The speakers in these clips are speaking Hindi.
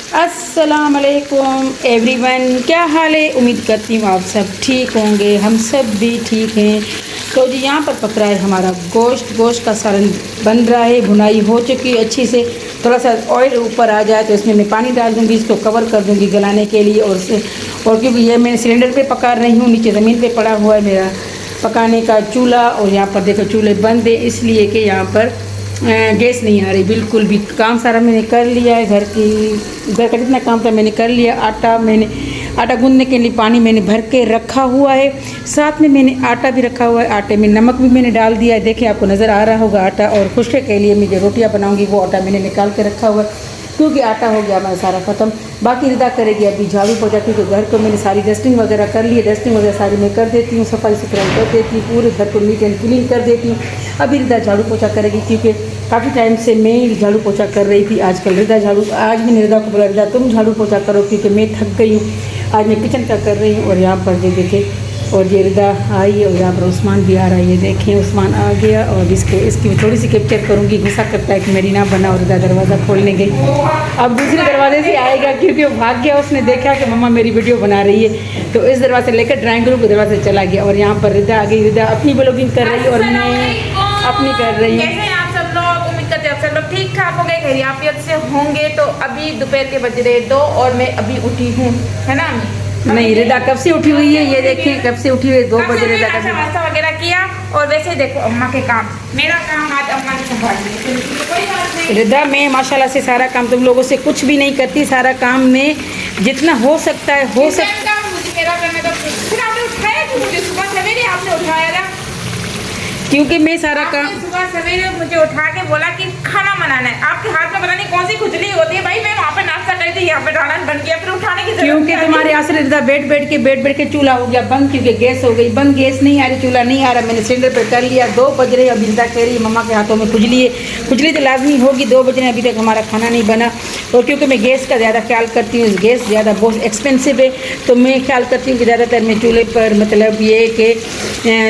अस्सलाम वालेकुम एवरीवन, क्या हाल है। उम्मीद करती हूँ आप सब ठीक होंगे, हम सब भी ठीक हैं। तो जी यहाँ पर पक रहा है हमारा गोश्त का सालन बन रहा है। भुनाई हो चुकी है अच्छी से। थोड़ा सा ऑयल ऊपर आ जाए तो इसमें मैं पानी डाल दूँगी, इसको कवर कर दूँगी गलाने के लिए। और क्योंकि ये मैं सिलेंडर पे पका रही हूँ, नीचे ज़मीन पे पड़ा हुआ है मेरा पकाने का चूल्हा। और यहाँ पर देखो चूल्हे बंद है, इसलिए कि यहाँ पर गैस नहीं आ रही बिल्कुल भी। काम सारा मैंने कर लिया है, घर का जितना काम था मैंने कर लिया। आटा गूंदने के लिए पानी मैंने भर के रखा हुआ है, साथ में मैंने आटा भी रखा हुआ है। आटे में नमक भी मैंने डाल दिया है, देखिए आपको नज़र आ रहा होगा आटा। और खुशके के लिए मैं जो रोटियाँ बनाऊँगी वो आटा मैंने निकाल के रखा हुआ है, क्योंकि आटा हो गया हमारा सारा ख़त्म। बाकी रिदा करेगी अभी झाड़ू पोछा, क्योंकि घर को मैंने सारी डस्टिंग वगैरह कर ली है। डस्टिंग वगैरह सारी मैं कर देती हूँ, सफाई सुथराई कर देती हूँ, पूरे घर को नीट एंड क्लीन कर देती हूँ। अभी रिदा झाड़ू पोछा करेगी, क्योंकि काफ़ी टाइम से मैं झाड़ू पोछा कर रही थी। आजकल रिदा आज मैंने रिदा को बोला, रिदा तुम झाड़ू पोछा करो, क्योंकि मैं थक गई हूँ। आज मैं किचन का कर रही हूँ। और यहाँ पर ये देखें, और ये रिदा आई और यहाँ पर उस्मान भी आ रहा है। ये देखें उस्मान आ गया। और इसकी थोड़ी सी कैप्चर करूँगी। गुस्सा करता है कि मेरी ना बना, और रिदा दरवाज़ा खोलने गई। अब दूसरे दरवाजे से आएगा, क्योंकि वो भाग गया, उसने देखा कि मम्मा मेरी वीडियो बना रही है, तो इस दरवाजे से लेकर ड्राइंग रूम के दरवाजे चला गया। और यहाँ पर रिदा आ गई। रिदा अपनी ब्लॉगिंग कर रही है और मैं अपनी कर रही हूँ। आप सब लोग ठीक ठाक होंगे, खैरियत से होंगे। तो अभी दोपहर के बज रहे 2 और मैं अभी उठी हूँ, है ना। नहीं, रिदा कब से उठी हुई है, ये देखें कब से उठी हुई है। 2 बजे रिदा का नाश्ता वगैरह किया। और वैसे देखो अम्मा के काम, मेरा काम आज अम्मा ने संभाल लिया। रिदा मैं माशाल्लाह से सारा काम तुम लोगों से कुछ भी नहीं करती, सारा काम में जितना हो सकता है मेरा करने का। फिर आपने उठाया क्यों मुझे? सुबह सवेरे आपने उठाया था, क्योंकि मैं सारा काम सुबह सवेरे मुझे उठा के बोला कि खाना बनाना है। आपके हाथ में पता नहीं कौन सी खुजली होती है भाई। मैं वहाँ पे नाश्ता कर थी, यहाँ पे खाना बन गया, फिर उठाने की क्योंकि तुम्हारे आसर रिदा बैठ के चूल्हा हो गया बंद, क्योंकि गैस हो गई बंद। गैस नहीं आ रही, चूल्हा नहीं आ रहा। मैंने सिलेंडर पर कर लिया। 2 बज रहे। अभी रिदा कह रही है मम्मा के हाथों में खुजली है। खुजली तो लाजमी होगी, 2 बज रहे अभी तक हमारा खाना नहीं बना। और क्योंकि मैं गैस का ज़्यादा ख्याल करती हूँ, गैस ज़्यादा बहुत एक्सपेंसिव है, तो मैं ख्याल करती हूँ कि ज़्यादातर मैं चूल्हे पर मतलब ये कि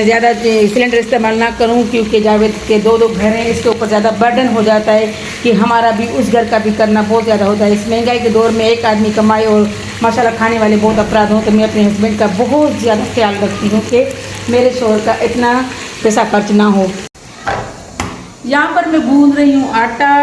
ज़्यादा सिलेंडर इस्तेमाल ना करूँ, क्योंकि जावेद के 2 घर हैं, इसके ऊपर ज़्यादा बर्डन हो जाता है कि हमारा भी उस घर का भी करना बहुत ज़्यादा होता है। इस महंगाई के दौर में एक आदमी कमाए और माशाल्लाह खाने वाले बहुत अफराद हों, तो मैं अपने हस्बैंड का बहुत ज़्यादा ख्याल रखती हूँ कि मेरे शोहर का इतना पैसा खर्च ना हो। यहाँ पर मैं गूंद रही हूँ आटा।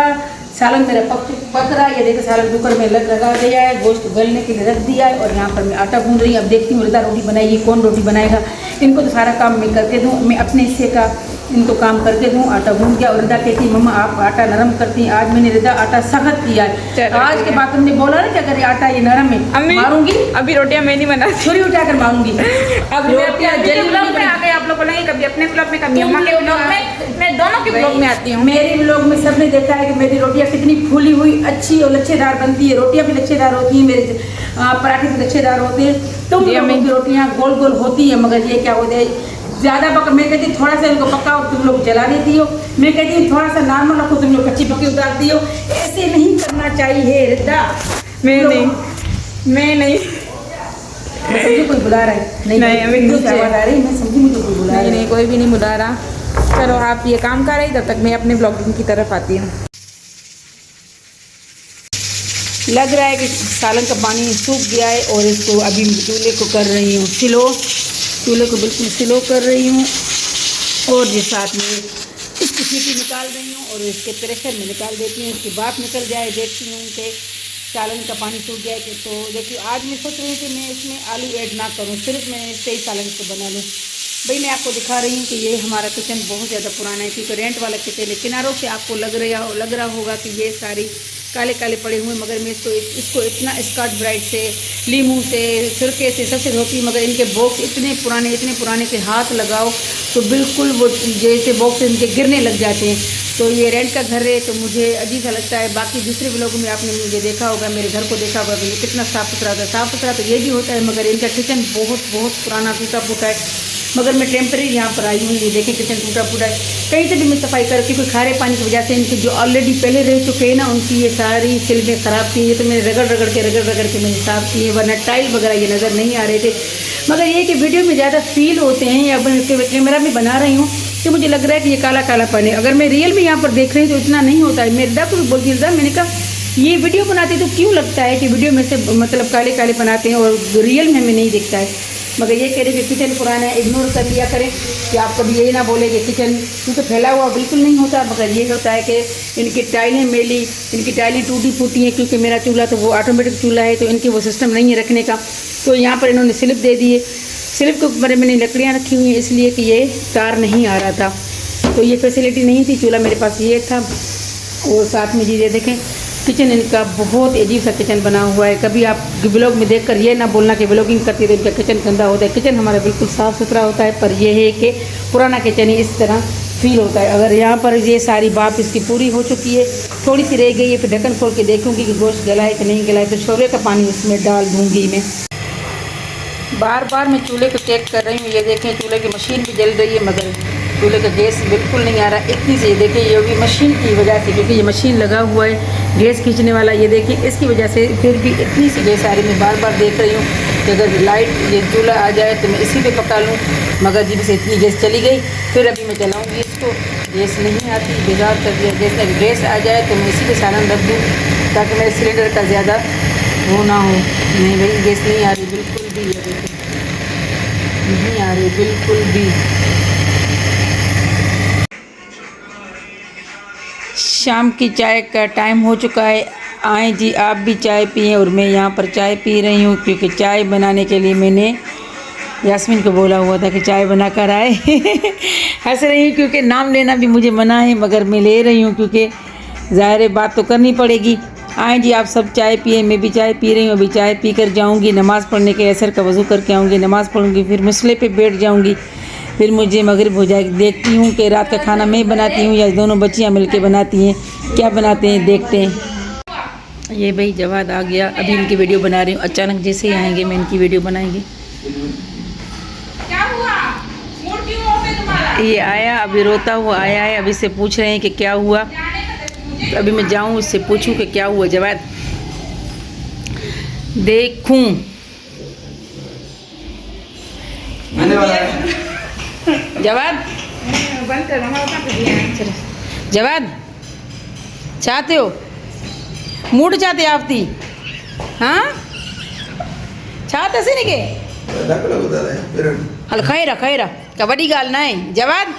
सालन मेरा पक रहा है। ये देखो सालन कुकर में लगा दिया है, गोश्त गलने के लिए रख दिया है। और यहाँ पर मैं आटा गूंद रही हूँ। अब देखती हूँ रिदा रोटी बनाएगी, कौन रोटी बनाएगा। इनको तो सारा काम मैं करके दूँ, मैं अपने हिस्से का इनको काम करके दूँ। आटा गूंद गया और रिदा कहती मम्मा आप आटा नरम करती हैं। आज मैंने रिदा आटा सख्त किया है। आज के बाद तुमने बोला ना क्या करे, आटा ये नरम है, मारूंगी। अभी रोटियां मैं नहीं बना, छुरी उठाकर मारूंगी। अब रोटियां ब्लॉग में आ गए आप लोग बोलेंगे, कभी अपने ब्लॉग में कभी अम्मा के ब्लॉग में, मैं दोनों के ब्लॉग में आती हूँ। मेरे ब्लॉग में सबने देखा है कि मेरी रोटियां कितनी फूली हुई अच्छी और लच्छेदार बनती है। रोटियां भी लच्छेदार होती हैं, मेरे पराठे भी लच्छेदार होते हैं। तुम लोगों की रोटियां गोल गोल होती है, मगर ये क्या होता है ज़्यादा मैं कहती हूँ थोड़ा सा इनको पकाओ, तुम लोग जला देती हो। मैं कहती हूँ थोड़ा सा नॉर्मल रखो, तुम लोग कच्ची पक्की उतारती हो। ऐसे नहीं करना चाहिए रिदा। मैं नहीं समझी कोई बुला रहा है। नहीं अभी आवाज़ आ रही, मैं समझी मुझे कोई बुला रहा है। नहीं कोई भी नहीं बुला रहा। चलो आप ये काम कर रही, तब तक मैं अपने ब्लॉगिंग की तरफ आती हूँ। लग रहा है कि सालन का पानी सूख गया है। और इसको अभी चूल्हे को कर रही हूँ स्लो, चूल्हे को बिल्कुल स्लो कर रही हूँ। और ये साथ में इसकी सीटी निकाल रही हूँ और इसके प्रेशर में निकाल देती हूँ। इसकी बात निकल जाए, देखती हूँ कि सालन का पानी सूख गया है। तो देखिए आज मैं सोच रही हूँ कि मैं इसमें आलू ऐड ना करूँ, सिर्फ मैं इससे ही सालन को बना लूँ। भाई मैं आपको दिखा रही हूँ कि ये हमारा किचन बहुत ज़्यादा पुराना है, क्योंकि रेंट वाला किचन है। किनारों से आपको लग रहा होगा कि ये सारी काले काले पड़े हुए, मगर मैं इसको इतना स्कॉच ब्राइट से, लीमू से, सिरके से सबसे धोती हूँ। मगर इनके बॉक्स इतने पुराने के हाथ लगाओ तो बिल्कुल वो जैसे बॉक्स इनके गिरने लग जाते हैं। तो ये रेंट का घर है, तो मुझे अजीब सा लगता है। बाकी दूसरे ब्लॉग में आपने मुझे देखा होगा, मेरे घर को देखा होगा, ये कितना साफ़ सुथरा था। साफ़ सुथरा तो ये भी होता है, मगर इनका किचन बहुत पुराना टूटा फूटा है। मगर मैं टेम्परेरी यहाँ पर आई हूँ। ये देखें किचन टूटा फूटा है। कहीं से भी मैं सफाई करके, कोई खारे पानी की वजह से इनके जो ऑलरेडी पहले रह चुके हैं ना, उनकी ये सारी सिल्वें ख़राब थी। ये तो मैंने रगड़ रगड़ के मैंने साफ़ किए, वरना टाइल वगैरह ये नज़र नहीं आ रहे थे। मगर ये कि वीडियो में ज़्यादा फील होते हैं, या कैमरा में बना रही हूँ तो मुझे लग रहा है कि ये काला काला पन है। अगर मैं रियल में यहाँ पर देख रही हूँ तो इतना नहीं होता है। मैं रिदा को भी बोलती, रिदा मैंने कहा ये वीडियो बनाते तो क्यों लगता है कि वीडियो में से मतलब काले काले बनाते हैं और रियल में हमें नहीं दिखता है। मगर ये कह रहे कि किचन पुराना है, इग्नोर कर लिया करें कि आप कभी यही ना बोले कि किचन क्योंकि फैला हुआ बिल्कुल नहीं होता। मगर ये होता है कि इनकी टाइलें मेली, इनकी टाइलें टूटी फूटी हैं, क्योंकि मेरा चूल्हा तो वो ऑटोमेटिक चूल्हा है, तो इनके वो सिस्टम नहीं है रखने का। तो यहाँ पर इन्होंने स्लिप दे दिए, स्लिप के ऊपर मैंने लकड़ियाँ रखी हुई हैं इसलिए कि ये तार नहीं आ रहा था, तो ये फैसिलिटी नहीं थी। चूल्हा मेरे पास ये था। और साथ में जी ये देखें किचन इनका बहुत अजीब सा किचन बना हुआ है। कभी आप ब्लॉग में देखकर ये ना बोलना कि ब्लॉगिंग करती है तो इनका किचन गंदा होता है। किचन हमारा बिल्कुल साफ़ सुथरा होता है, पर यह है कि पुराना किचन ही इस तरह फील होता है। अगर यहाँ पर ये सारी बात इसकी पूरी हो चुकी है, थोड़ी सी रह गई है, फिर ढक्कन खोल के देखूँगी कि गोश्त गला है कि नहीं गला है, फिर शोरबे का पानी उसमें डाल दूँगी। मैं बार बार मैं चूल्हे को चेक कर रही हूँ। ये देखें चूल्हे की मशीन भी जल रही है, मगर चूल्हे का गैस बिल्कुल नहीं आ रहा। इतनी से ये देखिए ये भी मशीन की वजह से, क्योंकि ये मशीन लगा हुआ है गैस खींचने वाला, ये देखिए इसकी वजह से फिर भी इतनी सी गैस आ रही। मैं बार बार देख रही हूँ कि अगर लाइट ये चूल्हा आ जाए तो मैं इसी पे पका लूँ, मगर जब से इतनी गैस चली गई फिर अभी मैं चलाऊँगी इसको। गैस नहीं आती, बेजार कर दिया गैस ने। गैस आ जाए तो मैं इसी पे सालन रख दूँ ताकि मेरे सिलेंडर का ज़्यादा वो ना हो। नहीं भाई गैस नहीं आ रही बिल्कुल भी, ये देखिए नहीं आ रही बिल्कुल भी। शाम की चाय का टाइम हो चुका है। आए जी आप भी चाय पिएं, और मैं यहाँ पर चाय पी रही हूँ क्योंकि चाय बनाने के लिए मैंने यास्मीन को बोला हुआ था कि चाय बना कर आए। हंस रही हूँ क्योंकि नाम लेना भी मुझे मना है, मगर मैं ले रही हूँ क्योंकि ज़ाहिर बात तो करनी पड़ेगी। आए जी आप सब चाय पिए, मैं भी चाय पी रही हूँ। अभी चाय पी कर जाऊँगी नमाज़ पढ़ने के, असर का वज़ू करके आऊँगी, नमाज़ पढ़ूँगी, फिर मसले पे बैठ जाऊँगी, फिर मुझे मगरिब हो जाएगी। देखती हूँ कि रात का खाना मैं बनाती हूँ या दोनों बच्चियाँ मिलके बनाती हैं, क्या बनाते हैं देखते हैं। ये भाई जवाद आ गया, अभी इनकी वीडियो बना रही हूँ। अचानक जैसे ही आएंगे मैं इनकी वीडियो बनाएंगे। क्या हुआ? मूड क्यों ऑफ है तुम्हारा? ये आया अभी रोता हुआ आया है, अभी से पूछ रहे हैं कि क्या हुआ। तो अभी मैं जाऊँ उससे पूछूं कि क्या हुआ। जवाद देखूं जवाद बंद कर मम्मा बता दिया। जवाद चाहते हो मूड चाहते आप थी हाँ चाहते से नहीं के हल खैरा खैरा का वही गाल ना है जवाद।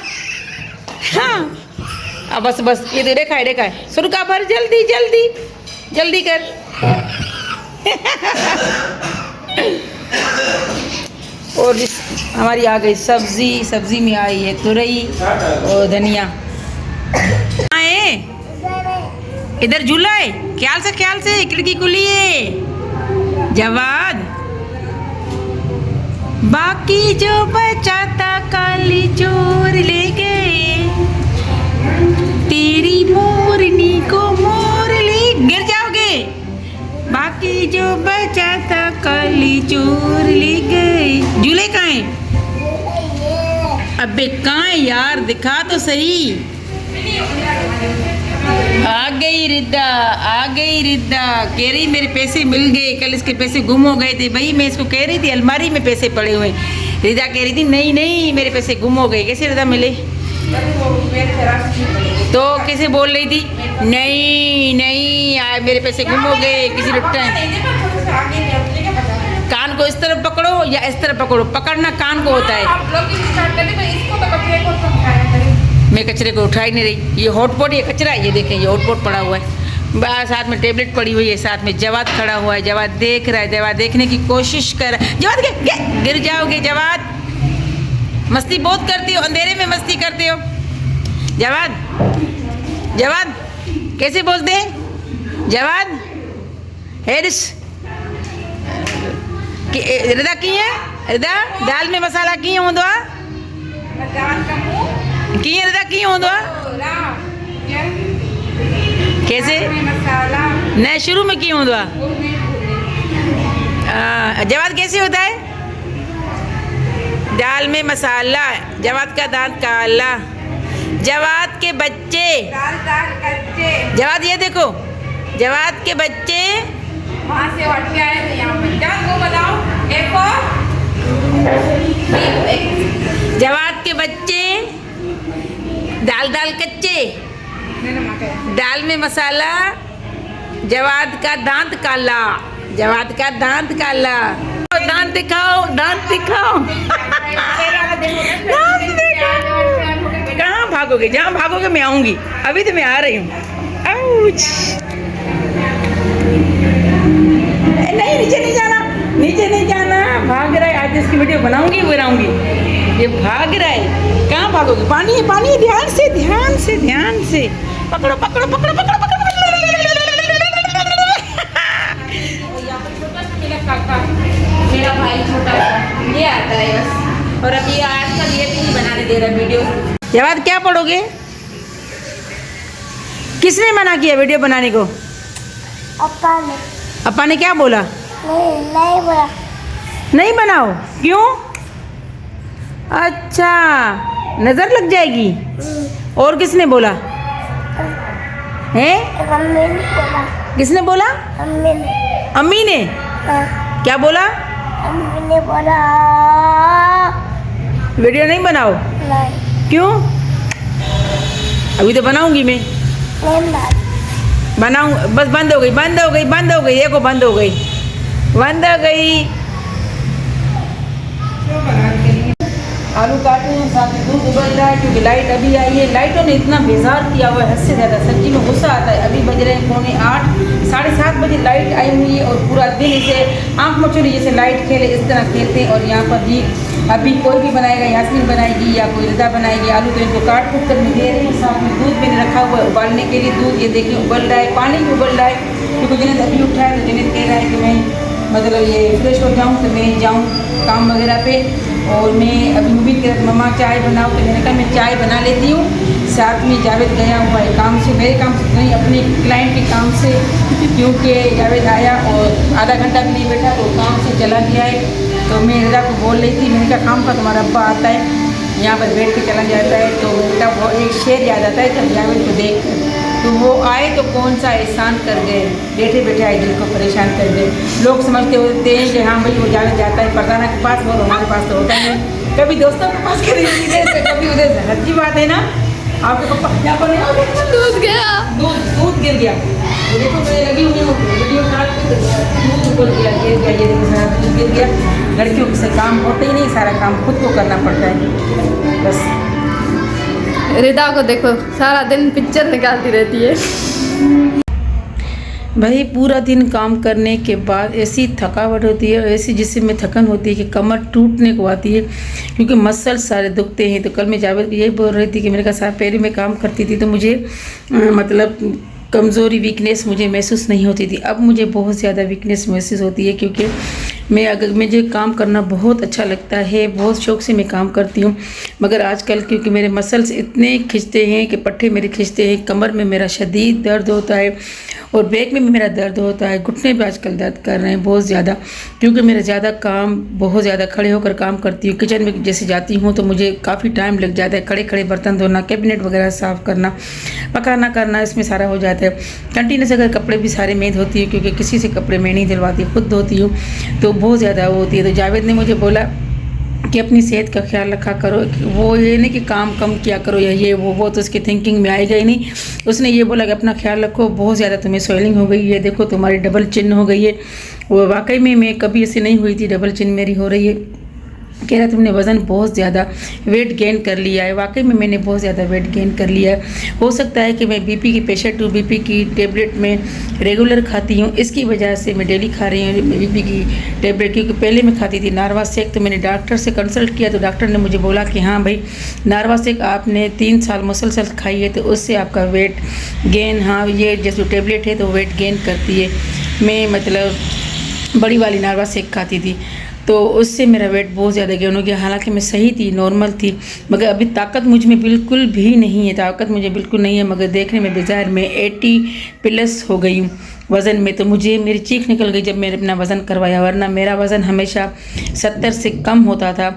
हाँ अब बस बस ये देखा है सुरका भर जल्दी जल्दी जल्दी कर। और हमारी आ गई सब्जी, सब्जी में आई है तुरई और धनिया। आए इधर झूला है, ख्याल से खिड़की खुली है। जवाद बाकी जो बचा था काली चोर ले गए, तेरी मोरनी को मोर ले। गिर जाओगे। बाकी जो बचा था काली चोर ले गए। झूले कहाँ हैं? अबे कहाँ है यार, दिखा तो सही। आ गई रिद्दा कह रही मेरे पैसे मिल गए, कल इसके पैसे गुम हो गए थे। भाई मैं इसको कह रही थी अलमारी में पैसे पड़े हुए। रिद्दा कह रही थी नहीं मेरे पैसे गुम हो गए। कैसे रिद्दा मिले? तो कैसे बोल रही थी नहीं मेरे पैसे गुम हो गए किसी लुट्टा। कान को इस तरफ पकड़ो या इस तरफ पकड़ो, पकड़ना कान को होता है। मैं कचरे को उठा ही नहीं रही। ये हॉटपॉट ये कचरा है, ये देखें ये हॉटपॉट पड़ा हुआ है, साथ में टेबलेट पड़ी हुई है, साथ में जवाद खड़ा हुआ है। जवाद देख रहा है, जवाद देखने की कोशिश कर रहा है। जवाद गिर जाओगे। जवाद मस्ती बहुत करती हो, अंधेरे में मस्ती करते हो। जवाद कैसे बोलते हैं? जवाद हेरिस रिदा की है, रिदा दाल में मसाला की हूँ दो की रिदा की हूँ दो कैसे नहीं शुरू में की हूँ दो। जवाद कैसे होता है? दाल में मसाला, जवाद का दांत काला, जवाद के बच्चे दाल कच्चे। जवाद ये देखो जवाद के बच्चे वहाँ से हट के आए थे यहाँ पर। जवाद को बताओ जवाद के बच्चे दाल कच्चे, दाल में मसाला, जवाद का दांत काला, जवाद का दांत काला। दांत दिखाओ, दांत दिखाओ। कहाँ भागोगे? जहाँ भागोगे मैं आऊंगी। अभी तो मैं आ रही हूँ। नहीं, नीचे नहीं जाना, नीचे नहीं जाना। भाग रहा है। आज इसकी वीडियो बनाऊंगी, बनाऊंगी। ये भाग रहा है। कहाँ भागोगे? पानी है, पानी है। ध्यान से, ध्यान से, ध्यान से। पकड़ो, पकड़ो, पकड़ो, पकड़ो, पकड़ो। मेरा भाई छोटा सा ये आता है बस, और अभी आजकल ये भी नहीं बनाने दे रहा वीडियो। जवाद क्या पढ़ोगे? किसने मना किया वीडियो बनाने को? अपा ने। अपा ने क्या बोला? नहीं बोला। नहीं बनाओ, क्यों? अच्छा, नजर लग जाएगी। और किसने बोला है? मम्मी ने बोला। किसने बोला? मम्मी ने। अम्मी ने हाँ, क्या बोला? मम्मी ने बोला वीडियो नहीं बनाओ, नहीं क्यों? अभी तो बनाऊंगी मैं। नहीं बनाऊं, बस बंद हो गई, बंद हो गई, बंद हो गई। देखो बंद हो गई, बंद हो गई। आलू काटे हैं, साथ में दूध उबल रहा है क्योंकि लाइट अभी आई है। लाइटों ने इतना बेजार किया हुआ है, हद से ज़्यादा। सच्ची में गुस्सा आता है। अभी बज रहे हैं 7:45, 7:30 बजे लाइट आई हुई है और पूरा दिन इसे आँख मचोली जैसे लाइट खेले इस तरह खेलते हैं। और यहाँ पर भी अभी कोई भी बनाएगा, यास्मीन बनाएगी या कोई रिदा बनाएगी। आलू तो इनको काट कूट कर मैं दे रही हूँ। साथ में दूध मैंने रखा हुआ है उबालने के लिए। दूध ये देखिए उबल रहा है, पानी भी उबल रहा है क्योंकि जिन्हें अभी उठा है तो जिन्हें कह रहा है कि मैं मतलब ये फ्रेश हो जाऊँ तो मैं जाऊँ काम वगैरह पे। और मैं अभी उम्मीद कर मम्मा चाय बनाओ, तो मैंने कहा मैं चाय बना लेती हूँ। साथ में जावेद गया हुआ है काम से, मेरे काम से नहीं, अपने क्लाइंट के काम से, क्योंकि जावेद आया और आधा घंटा भी नहीं बैठा तो काम से चला गया है। तो मैं रिदा को बोल रही थी, मैंने कहा काम का तुम्हारा अब्बा आता है यहाँ पर बैठ के चला जाता है। तो उनका वो एक शेर याद आता है जब जावेद को देख कर, तो वो आए तो कौन सा एहसान कर गए, बैठे बैठे आए दिल को परेशान कर गए। लोग समझते होते हैं कि हाँ भाई वो जावेद जाता है फरजाना के पास, और हमारे पास तो होता है कभी दोस्तों के पास, कभी उधर से। अच्छी बात है ना? आपके पापा क्या बोले? दूध गया, दूध गिर गया। वो देखो मैं लगी हुई हूँ वीडियो काट के, दूध गिर गया, गिर गया, ये देखो सारा दूध गिर गया। लड़कियों से काम होता ही नहीं, सारा काम खुद को करना पड़ता है बस। रिदा को देखो सारा दिन पिक्चर निकालती रहती है। भाई पूरा दिन काम करने के बाद ऐसी थकावट होती है, ऐसी जिसम में थकन होती है कि कमर टूटने को आती है क्योंकि मसल सारे दुखते हैं। तो कल मैं जावेद को यही बोल रही थी कि मेरे का साथ पहले में काम करती थी तो मुझे मतलब कमज़ोरी वीकनेस मुझे महसूस नहीं होती थी। अब मुझे बहुत ज़्यादा वीकनेस महसूस होती है क्योंकि मुझे काम करना बहुत अच्छा लगता है, बहुत शौक़ से मैं काम करती हूँ। मगर आजकल क्योंकि मेरे मसल्स इतने खिंचते हैं कि पट्टे मेरे खिंचते हैं, कमर में मेरा शदीद दर्द होता है और बैक में भी मेरा दर्द होता है, घुटने भी आजकल दर्द कर रहे हैं बहुत ज़्यादा क्योंकि मेरा ज़्यादा काम बहुत ज़्यादा खड़े होकर काम करती हूँ। किचन में जैसे जाती हूँ तो मुझे काफ़ी टाइम लग जाता है, खड़े खड़े बर्तन धोना, कैबिनेट वगैरह साफ़ करना, पकाना करना, इसमें सारा हो जाता है। कंटिन्यूस अगर कपड़े भी सारे मैं धोती हूँ क्योंकि किसी से कपड़े मैं नहीं धुलवाती, खुद धोती हूँ, तो बहुत ज़्यादा वो होती है। तो जावेद ने मुझे बोला कि अपनी सेहत का ख्याल रखा करो, वो ये नहीं कि काम कम किया करो या ये वो तो उसकी थिंकिंग में आएगा ही नहीं। उसने ये बोला कि अपना ख्याल रखो, बहुत ज़्यादा तुम्हें स्वेलिंग हो गई है, देखो तुम्हारी डबल चिन हो गई है। वो वाकई में मैं कभी ऐसी नहीं हुई थी, डबल चिन मेरी हो रही है। कह रहा तुमने वज़न बहुत ज़्यादा वेट गेन कर लिया है। वाकई में मैंने बहुत ज़्यादा वेट गेन कर लिया है। हो सकता है कि मैं बीपी की पेशेंट हूँ, बीपी की टेबलेट में रेगुलर खाती हूँ, इसकी वजह से मैं डेली खा रही हूँ बीपी की टेबलेट। क्योंकि पहले मैं खाती थी नारवा सेक, तो मैंने डॉक्टर से कंसल्ट किया तो डॉक्टर ने मुझे बोला कि हाँ भाई नारवा सेक आपने 3 साल मुसलसल खाई है तो उससे आपका वेट गेन, हाँ ये जैसे टेबलेट है तो वेट गेन करती है। मैं मतलब बड़ी वाली नारवा सेक खाती थी तो उससे मेरा वेट बहुत ज़्यादा गेन हो गया। हालांकि मैं सही थी, नॉर्मल थी, मगर अभी ताकत मुझ में बिल्कुल भी नहीं है, ताकत मुझे बिल्कुल नहीं है। मगर देखने में बेजार मैं 80+ हो गई हूँ वज़न में। तो मुझे मेरी चीख निकल गई जब मैंने अपना वज़न करवाया, वरना मेरा वज़न हमेशा 70 से कम होता था,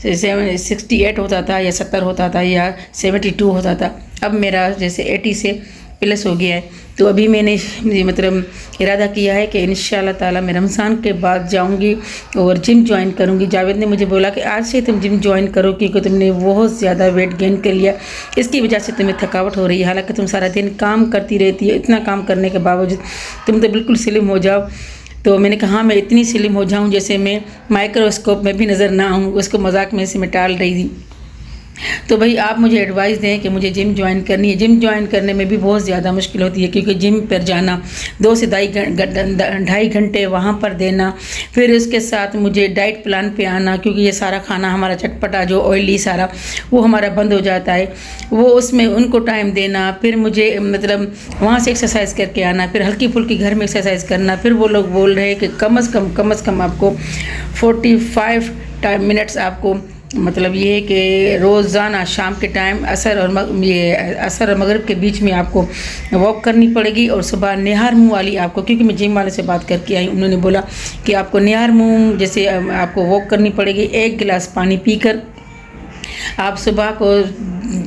68 होता था या 70 होता था या 72 होता था। अब मेरा जैसे 80 से प्लस हो गया है। तो अभी मैंने मतलब इरादा किया है कि इंशाल्लाह ताला मैं रमज़ान के बाद जाऊंगी और जिम ज्वाइन करूंगी। जावेद ने मुझे बोला कि आज से तुम जिम ज्वाइन करो क्योंकि तुमने बहुत ज़्यादा वेट गेन कर लिया, इसकी वजह से तुम्हें थकावट हो रही है। हालांकि तुम सारा दिन काम करती रहती है, इतना काम करने के बावजूद तुम तो बिल्कुल स्लिम हो जाओ। तो मैंने कहा हाँ, मैं इतनी स्लिम हो जाऊँ जैसे मैं माइक्रोस्कोप में भी नज़र ना आऊँ। उसको मजाक में से मैं टाल रही थी। तो भाई आप मुझे एडवाइस दें कि मुझे जिम ज्वाइन करनी है। जिम ज्वाइन करने में भी बहुत ज़्यादा मुश्किल होती है क्योंकि जिम पर जाना 2 से 2.5 घंटे वहाँ पर देना, फिर उसके साथ मुझे डाइट प्लान पे आना क्योंकि ये सारा खाना हमारा चटपटा जो ऑयली सारा वो हमारा बंद हो जाता है, वो उसमें उनको टाइम देना, फिर मुझे मतलब वहाँ से एक्सरसाइज करके आना, फिर हल्की फुल्की घर में एक्सरसाइज करना। फिर वो लोग बोल रहे हैं कि कम से कम आपको 45 मिनट्स आपको मतलब ये है कि रोज़ाना शाम के टाइम असर और मगरिब के बीच में आपको वॉक करनी पड़ेगी। और सुबह निहार मुँह वाली आपको, क्योंकि मैं जिम वाले से बात करके आई, उन्होंने बोला कि आपको निहार मुँह जैसे आपको वॉक करनी पड़ेगी। 1 गिलास पानी पीकर आप सुबह को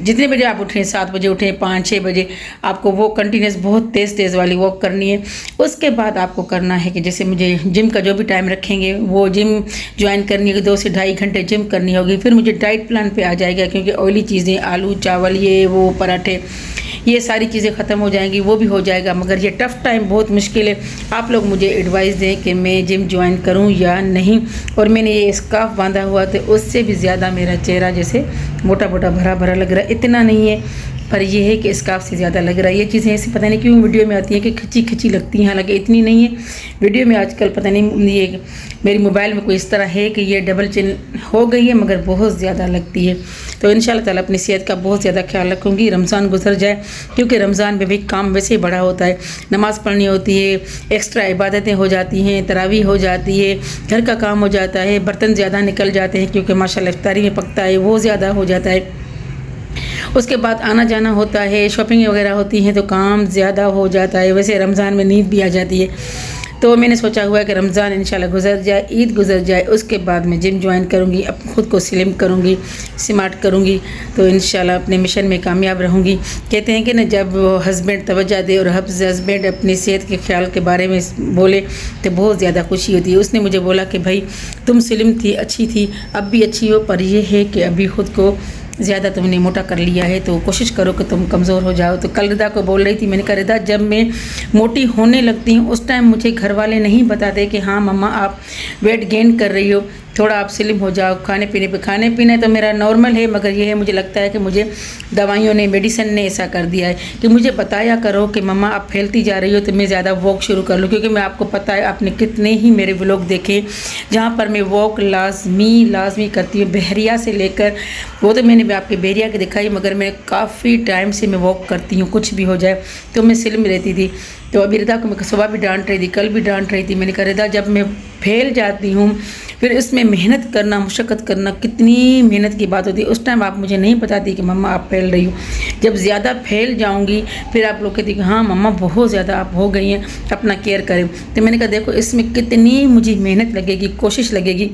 जितने बजे आप उठें, 7 बजे उठें, 5-6 बजे, आपको वो कंटिन्यूस बहुत तेज़ वाली वॉक करनी है। उसके बाद आपको करना है कि जैसे मुझे जिम का जो भी टाइम रखेंगे वो जिम ज्वाइन करनी है, 2 से 2.5 घंटे जिम करनी होगी। फिर मुझे डाइट प्लान पे आ जाएगा क्योंकि ऑयली चीज़ें, आलू चावल, ये वो पराठे, ये सारी चीज़ें ख़त्म हो जाएंगी, वो भी हो जाएगा। मगर ये टफ़ टाइम बहुत मुश्किल है। आप लोग मुझे एडवाइस दें कि मैं जिम ज्वाइन करूं या नहीं। और मैंने ये स्कार्फ बांधा हुआ तो उससे भी ज़्यादा मेरा चेहरा जैसे मोटा भरा लग रहा है। इतना नहीं है पर यह है कि स्कार्फ से ज़्यादा लग रहा है। ये चीज़ें ऐसे पता नहीं क्यों वीडियो में आती हैं कि खिंची लगती हैं, हालांकि इतनी नहीं है वीडियो में। आजकल पता नहीं ये मेरी मोबाइल में कोई इस तरह है कि ये डबल चिन हो गई है, मगर बहुत ज़्यादा लगती है। तो इंशाल्लाह ताला अपनी सेहत का बहुत ज़्यादा ख्याल रखूँगी। रमज़ान गुजर जाए क्योंकि रमज़ान में भी काम वैसे ही बड़ा होता है, नमाज़ पढ़नी होती है, एक्स्ट्रा इबादतें हो जाती हैं, तरावीह हो जाती है, घर का काम हो जाता है, बर्तन ज़्यादा निकल जाते हैं क्योंकि माशाल्लाह इफ्तारी में पकता है, वो ज़्यादा हो जाता है। उसके बाद आना जाना होता है, शॉपिंग वगैरह होती हैं, तो काम ज़्यादा हो जाता है। वैसे रमज़ान में नींद भी आ जाती है। तो मैंने सोचा हुआ है कि रमज़ान इंशाल्लाह गुजर जाए, ईद गुजर जाए, उसके बाद मैं जिम ज्वाइन करूँगी, अब खुद को स्लिम करूँगी, स्मार्ट करूँगी, तो इंशाल्लाह अपने मिशन में कामयाब रहूँगी। कहते हैं कि ना, जब हस्बैंड तवज्जो दे और हस्बैंड अपनी सेहत के ख्याल के बारे में बोले तो बहुत ज़्यादा खुशी होती है। उसने मुझे बोला कि भाई तुम स्लिम थी, अच्छी थी, अब भी अच्छी हो, पर यह है कि अभी खुद को ज़्यादा तुमने मोटा कर लिया है, तो कोशिश करो कि तुम कमज़ोर हो जाओ। तो कल रिदा को बोल रही थी, मैंने कहा रिदा, जब मैं मोटी होने लगती हूँ उस टाइम मुझे घर वाले नहीं बताते कि हाँ मम्मा आप वेट गेन कर रही हो, थोड़ा आप स्लिम हो जाओ। खाने पीने तो मेरा नॉर्मल है, मगर ये है मुझे लगता है कि मुझे दवाइयों ने, मेडिसिन ने ऐसा कर दिया है कि मुझे बताया करो कि मम्मा आप फैलती जा रही हो तो मैं ज़्यादा वॉक शुरू कर लूँ। क्योंकि मैं आपको पता है, आपने कितने ही मेरे व्लॉग देखे जहाँ पर मैं वॉक लाजमी करती हूँ, बहरिया से लेकर, वो तो मैंने आपके बहरिया के दिखाई, मगर मैं काफ़ी टाइम से मैं वॉक करती हूँ, कुछ भी हो जाए तो मैं स्लिम रहती थी। तो अभी रिदा को मैं सुबह भी डांट रही थी, कल भी डांट रही थी। मैंने कहा रिदा, जब मैं फैल जाती हूँ फिर इसमें मेहनत करना, मुशक्क़त करना, कितनी मेहनत की बात होती है। उस टाइम आप मुझे नहीं बताती कि मम्मा आप फैल रही हो। जब ज़्यादा फैल जाऊँगी फिर आप लोग कहती कि हाँ मम्मा बहुत ज़्यादा आप हो गई हैं, अपना केयर करें। तो मैंने कहा देखो, इसमें कितनी मुझे मेहनत लगेगी, कोशिश लगेगी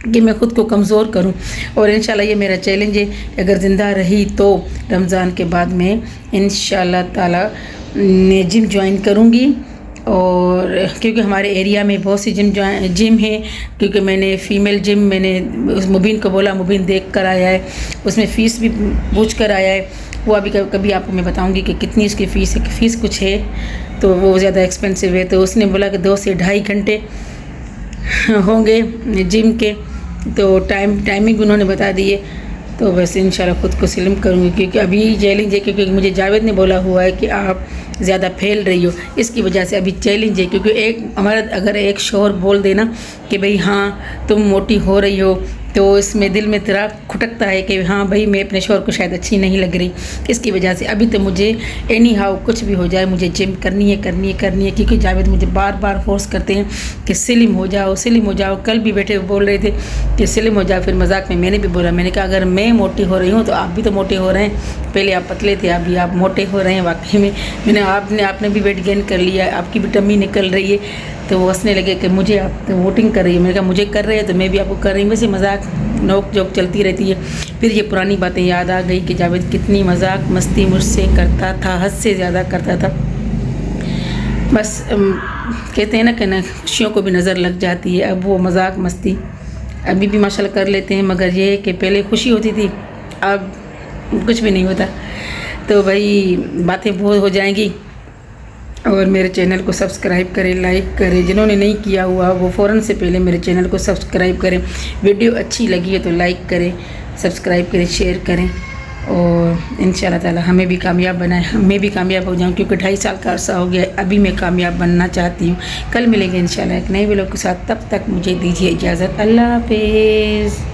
कि मैं ख़ुद को कमज़ोर करूं। और इंशाल्लाह ये मेरा चैलेंज है, अगर ज़िंदा रही तो रमज़ान के बाद मैं इंशाल्लाह ताला जिम ज्वाइन करूंगी। और क्योंकि हमारे एरिया में बहुत सी जिम है, क्योंकि मैंने फ़ीमेल जिम मैंने उस मुबीन को बोला, मुबीन देख कर आया है, उसमें फ़ीस भी पूछ कर आया है। वो अभी कभी आपको मैं बताऊंगी कि कितनी उसकी फ़ीस है, कि फ़ीस कुछ है तो वो ज़्यादा एक्सपेंसिव है। तो उसने बोला कि 2 से 2.5 घंटे होंगे जिम के, तो टाइमिंग उन्होंने बता दी है। तो बस इंशाल्लाह ख़ुद को स्लिम करूँगी, क्योंकि अभी चैलेंज है, क्योंकि मुझे जावेद ने बोला हुआ है कि आप ज़्यादा फैल रही हो, इसकी वजह से अभी चैलेंज है। क्योंकि अगर एक शोर बोल देना कि भाई हाँ तुम मोटी हो रही हो, तो इसमें दिल में तेरा खुटकता है कि हाँ भाई मैं अपने शोर को शायद अच्छी नहीं लग रही। इसकी वजह से अभी तो मुझे एनी हाउ कुछ भी हो जाए मुझे जिम करनी है। क्योंकि जावेद मुझे बार फोर्स करते हैं कि स्लिम हो जाओ। कल भी बैठे बोल रहे थे कि स्लिम हो जाओ। फिर मजाक में मैंने भी बोला, मैंने कहा अगर मैं मोटी हो रही हूँ तो आप भी तो मोटे हो रहे हैं। पहले आप पतले थे, अभी आप मोटे हो रहे हैं। वाकई में आपने भी वेट गेन कर लिया, आपकी भी टम्मी निकल रही है। तो वो हंसने लगे कि मुझे आप वोटिंग कर रही है। मैंने कहा मुझे कर रहे हैं तो मैं भी आपको कर रही हूँ। वैसे मजाक नोक जोक चलती रहती है। फिर ये पुरानी बातें याद आ गई कि जावेद कितनी मजाक मस्ती मुझसे करता था, हद से ज़्यादा करता था। बस कहते हैं ना कि खुशियों को भी नज़र लग जाती है। अब वो मजाक मस्ती अभी भी माशाल्लाह कर लेते हैं, मगर ये है कि पहले खुशी होती थी, अब कुछ भी नहीं होता। तो भाई बातें बहुत हो जाएंगी। और मेरे चैनल को सब्सक्राइब करें, लाइक करें, जिन्होंने नहीं किया हुआ वो फ़ौरन से पहले मेरे चैनल को सब्सक्राइब करें। वीडियो अच्छी लगी है तो लाइक करें, सब्सक्राइब करें, शेयर करें और इंशाल्लाह ताला हमें भी कामयाब बनाए, मैं भी कामयाब हो जाऊं, क्योंकि 2.5 साल का अरसा हो गया, अभी मैं कामयाब बनना चाहती हूँ। कल मिलेंगे इंशाल्लाह एक नए वीडियो के साथ, तब तक मुझे दीजिए इजाज़त। अल्लाह हाफिज़।